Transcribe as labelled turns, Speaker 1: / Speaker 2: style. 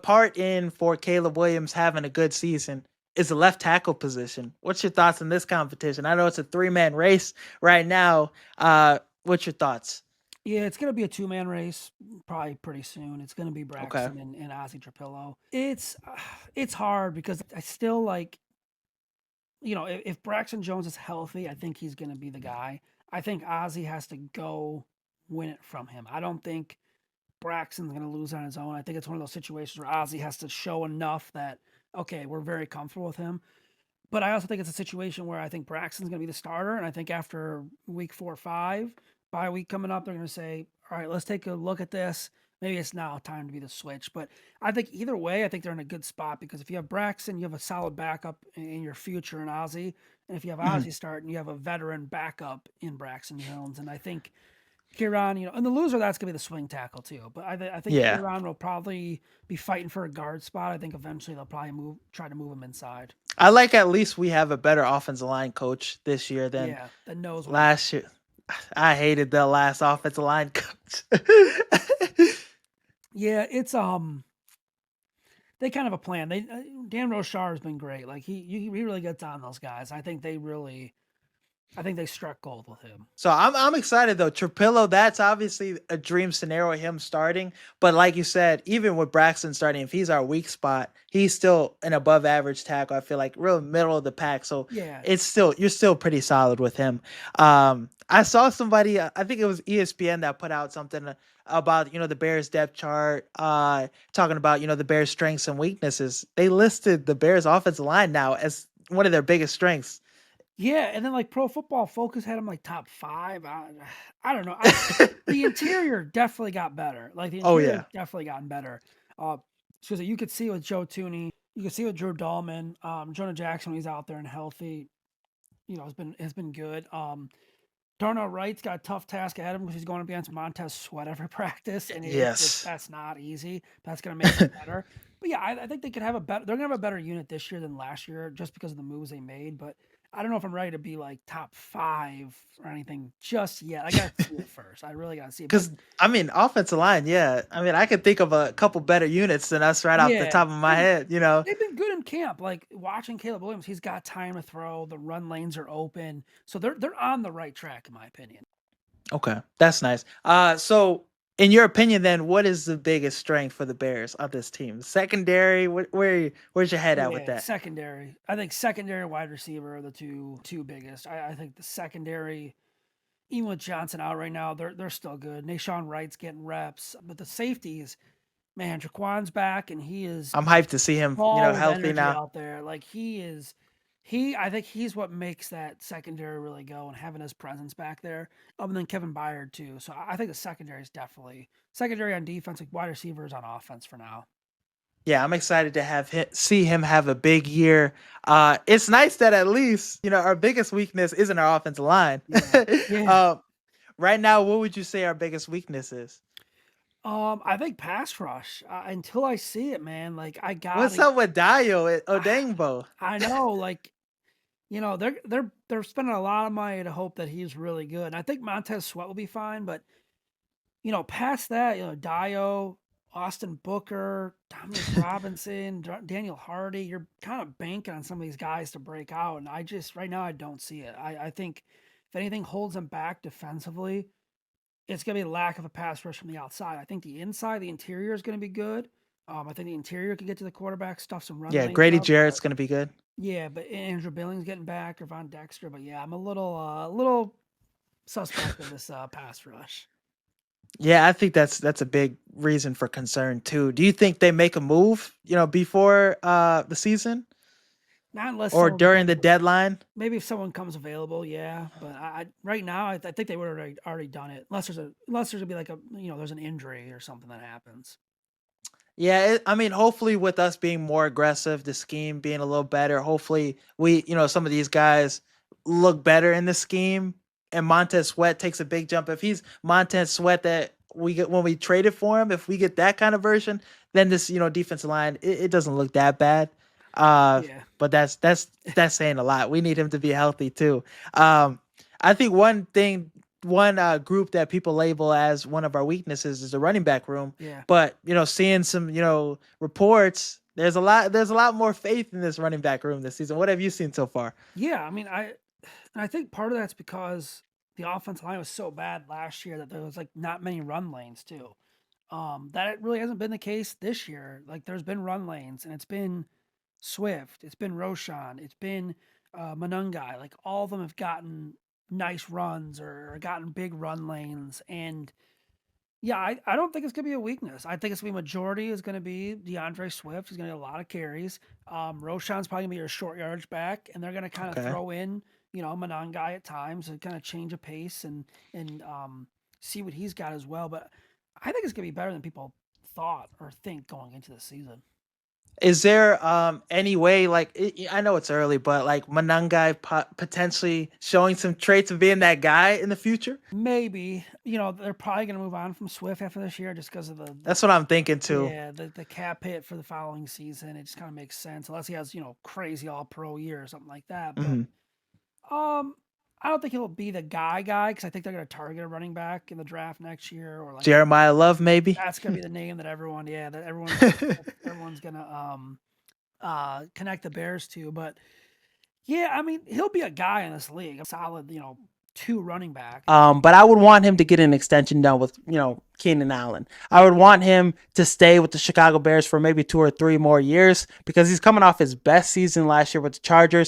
Speaker 1: part in for Caleb Williams having a good season is the left tackle position. What's your thoughts on this competition? I know it's a 3-man race right now. What's your thoughts?
Speaker 2: Yeah, it's gonna be a two-man race probably pretty soon. It's gonna be
Speaker 1: Okay.
Speaker 2: Braxton and Ozzy Trapillo. It's hard because I still like, if Braxton Jones is healthy, I think he's gonna be the guy. I think Ozzy has to go win it from him. I don't think Braxton's gonna lose on his own. I think it's one of those situations where Ozzy has to show enough that okay, we're very comfortable with him. But I also think it's a situation where I think Braxton's going to be the starter, and I think after week 4 or 5, bye week coming up, they're going to say, "All right, let's take a look at this. Maybe it's now time to be the switch." But I think either way, I think they're in a good spot because if you have Braxton, you have a solid backup in your future in Ozzy, and if you have
Speaker 1: Mhm.
Speaker 2: Ozzy starting, you have a veteran backup in Braxton Jones, and I think Kieran, and the loser that's gonna be the swing tackle too. But I think
Speaker 1: Yeah.
Speaker 2: Kieran will probably be fighting for a guard spot. I think eventually they'll probably try to move him inside.
Speaker 1: I like at least we have a better offensive line coach this year than
Speaker 2: Yeah, that knows what he's
Speaker 1: last year. I hated the last offensive line coach.
Speaker 2: Yeah, it's they kind of a plan. They Dan Rochar has been great. Like he really gets on those guys. I think they struck gold with him.
Speaker 1: So I'm excited though. Trapillo, that's obviously a dream scenario, him starting. But like you said, even with Braxton starting, if he's our weak spot, he's still an above average tackle. I feel like real middle of the pack. So
Speaker 2: Yeah,
Speaker 1: it's still you're still pretty solid with him. I saw somebody, I think it was ESPN that put out something about the Bears depth chart, talking about the Bears strengths and weaknesses. They listed the Bears offensive line now as one of their biggest strengths.
Speaker 2: yeah, and then like Pro Football Focus had him like top 5. I don't know. The interior definitely got better. Like the
Speaker 1: Oh
Speaker 2: interior
Speaker 1: yeah.
Speaker 2: definitely gotten better. Uh, because you could see with Joe Tooney, you could see with Drew Dahlman, Jonah Jackson when he's out there and healthy, has been good. Darnell Wright's got a tough task ahead of him because he's going up against Montez Sweat every practice, and
Speaker 1: Yes.
Speaker 2: that's not easy. That's going to make him better. But yeah, I think they could have a better. They're going to have a better unit this year than last year, just because of the moves they made. But I don't know if I'm ready to be like top 5 or anything just yet. I got to see it first. I really got to see it. But
Speaker 1: Because I mean, offensive line, yeah. I mean, I could think of a couple better units than us right off the
Speaker 2: yeah,
Speaker 1: top of my head.
Speaker 2: they've been good in camp. Like watching Caleb Williams, he's got time to throw. The run lanes are open, so they're on the right track in my opinion.
Speaker 1: Okay, that's nice. So in your opinion, then, what is the biggest strength for the Bears on this team? Secondary. Where's your head at with
Speaker 2: Yeah,
Speaker 1: that?
Speaker 2: secondary. I think secondary and wide receiver are the two biggest. I think the secondary, even with Johnson out right now, they're still good. Nashawn Wright's getting reps, but the safeties, man, Jaquan's back and he is
Speaker 1: I'm hyped to see him,
Speaker 2: ball with
Speaker 1: healthy
Speaker 2: energy
Speaker 1: now.
Speaker 2: out there. Like I think he's what makes that secondary really go and having his presence back there. And then Kevin Byard too. So I think the secondary is definitely secondary on defense, like wide receivers on offense for now.
Speaker 1: Yeah, I'm excited to see him have a big year. It's nice that at least our biggest weakness isn't our offensive line.
Speaker 2: Yeah. Yeah.
Speaker 1: uh, right now, what would you say our biggest weakness is?
Speaker 2: I think pass rush. Until I see it, man. Like I
Speaker 1: What's
Speaker 2: gotta.
Speaker 1: up with Dio at Odengbo?
Speaker 2: I know. Like they're spending a lot of money to hope that he's really good. And I think Montez Sweat will be fine, but past that, Dio, Austin Booker, Dominic Robinson, Daniel Hardy, you're kind of banking on some of these guys to break out. And I just right now I don't see it. I think if anything holds them back defensively, it's going to be a lack of a pass rush from the outside. I think the inside, the interior is going to be good. I think the interior can get to the quarterback, stuff some run
Speaker 1: Yeah,
Speaker 2: lanes
Speaker 1: Grady
Speaker 2: up. But
Speaker 1: Jarrett's gonna be good.
Speaker 2: yeah, but Andrew Billings getting back or Von Dexter. But yeah, I'm a little suspect of this pass rush.
Speaker 1: Yeah, I think that's a big reason for concern too. Do you think they make a move, before the season
Speaker 2: Not unless
Speaker 1: or
Speaker 2: someone
Speaker 1: during
Speaker 2: becomes
Speaker 1: the deadline?
Speaker 2: maybe if someone comes available, yeah. But right now I think they would have already done it unless there's gonna be like a there's an injury or something that happens.
Speaker 1: Yeah, I mean, hopefully with us being more aggressive, the scheme being a little better, hopefully some of these guys look better in the scheme and Montez Sweat takes a big jump. If he's Montez Sweat that we get when we traded for him, if we get that kind of version, then this, defensive line, it doesn't look that bad. Uh,
Speaker 2: Yeah,
Speaker 1: but that's saying a lot. We need him to be healthy too. I think one thing group that people label as one of our weaknesses is the running back room.
Speaker 2: Yeah.
Speaker 1: But seeing some reports, there's a lot more faith in this running back room this season. What have you seen so far?
Speaker 2: Yeah, I mean, I think part of that's because the offensive line was so bad last year that there was like not many run lanes too. That it really hasn't been the case this year. Like there's been run lanes, and it's been Swift, it's been Roshan, it's been Manungai. Like all of them have gotten nice runs or gotten big run lanes, and yeah, I don't think it's gonna be a weakness. I think it's gonna be majority is gonna be DeAndre Swift. He's gonna get a lot of carries. Roshan's probably gonna be your short yardage back, and they're gonna kind of
Speaker 1: Okay.
Speaker 2: throw in, Manangai at times and kind of change a pace and see what he's got as well. But I think it's gonna be better than people thought or think going into the season.
Speaker 1: Is there any way, like I know it's early, but like Manungai potentially showing some traits of being that guy in the future?
Speaker 2: Maybe they're probably gonna move on from Swift after this year just because of the
Speaker 1: That's what I'm thinking too.
Speaker 2: yeah the cap hit for the following season. It just kind of makes sense unless he has crazy all pro year or something like that. But
Speaker 1: Mhm.
Speaker 2: Um, I don't think he'll be the guy because I think they're going to target a running back in the draft next year, or like
Speaker 1: Jeremiah Love, maybe.
Speaker 2: that's going to be the name that everyone's going to connect the Bears to. But yeah, I mean, he'll be a guy in this league, a solid, two running back.
Speaker 3: But I would want him to get an extension done with, Keenan Allen. I would want him to stay with the Chicago Bears for maybe 2 or 3 more years because he's coming off his best season last year with the Chargers.